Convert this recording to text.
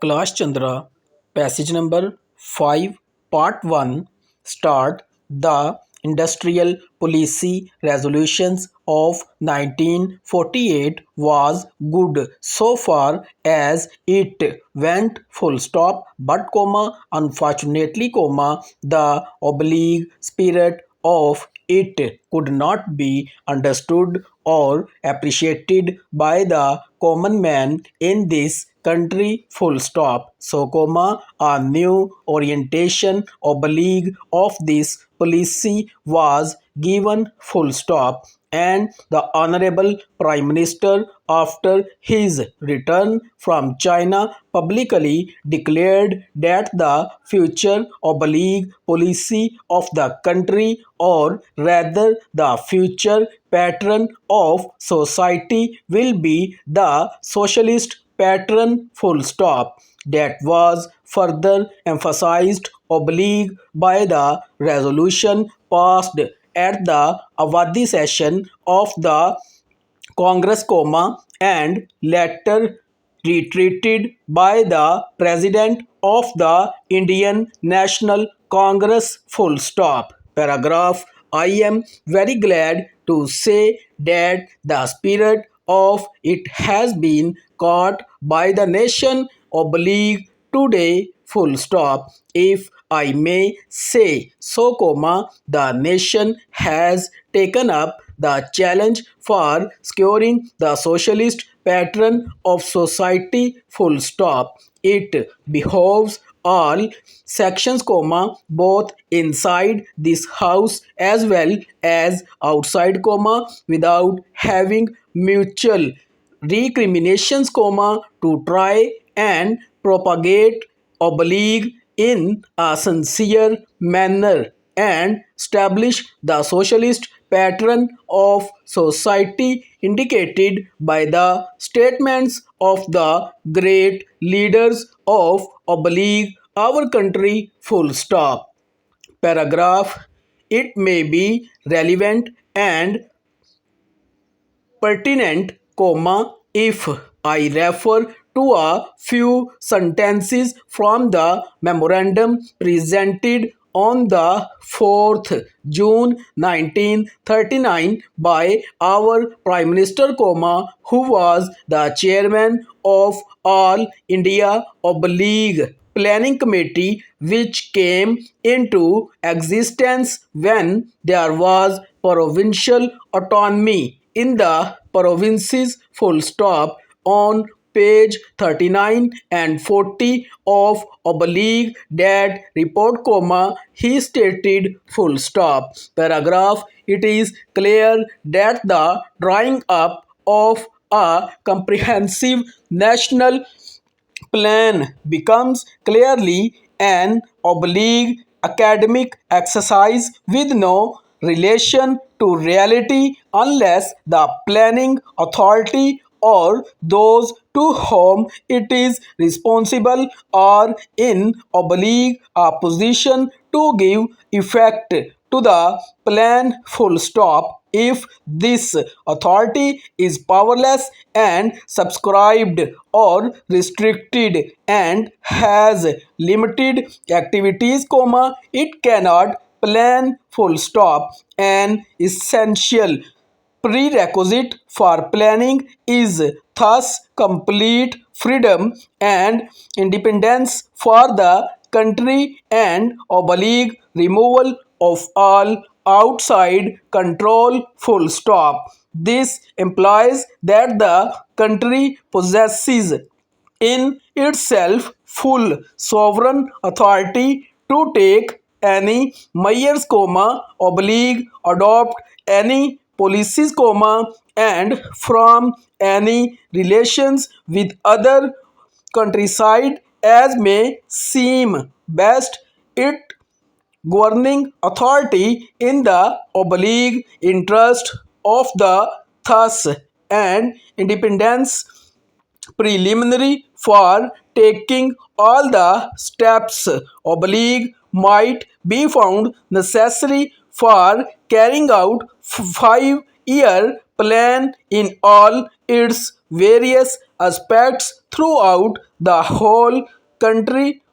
Class Chandra, passage number 5, part 1. Start. The Industrial Policy Resolutions of 1948 was good so far as it went full stop, but unfortunately, the oblique spirit of it could not be understood or appreciated by the common man in this country full stop. So, a new orientation oblique of this policy was given full stop, and the Honorable Prime Minister, after his return from China, publicly declared that the future oblique policy of the country, or rather the future pattern of society, will be the socialist pattern full stop. That was further emphasized oblique by the resolution passed at the Avadi session of the Congress, and later retreated by the President of the Indian National Congress full stop. Paragraph. I am very glad to say that the spirit of it has been caught by the nation oblique today full stop. If I may say so, the nation has taken up the challenge for securing the socialist pattern of society full stop. It behoves all sections, both inside this house as well as outside, without having mutual recriminations, to try and propagate oblique in a sincere manner and establish the socialist pattern of society indicated by the statements of the great leaders of oblique our country full stop. Paragraph. It may be relevant and pertinent, if I refer to a few sentences from the memorandum presented on the 4th June 1939 by our Prime Minister, who was the chairman of All India Oblique Planning Committee, which came into existence when there was provincial autonomy in the provinces full stop. On page 39 and 40 of oblique that report, he stated full stop. Paragraph. It is clear that the drawing up of a comprehensive national plan becomes clearly an oblique academic exercise with no relation to reality unless the planning authority or those to whom it is responsible are in oblique a position to give effect to the plan full stop. If this authority is powerless and subscribed or restricted and has limited activities, it cannot plan full stop. An essential prerequisite for planning is thus complete freedom and independence for the country and oblique removal of all outside control full stop. This implies that the country possesses in itself full sovereign authority to take any measures, oblique adopt any policies, and from any relations with other countryside as may seem best. It governing authority in the oblique interest of the thus and independence preliminary for taking all the steps oblique might be found necessary for carrying out 5-year plan in all its various aspects throughout the whole country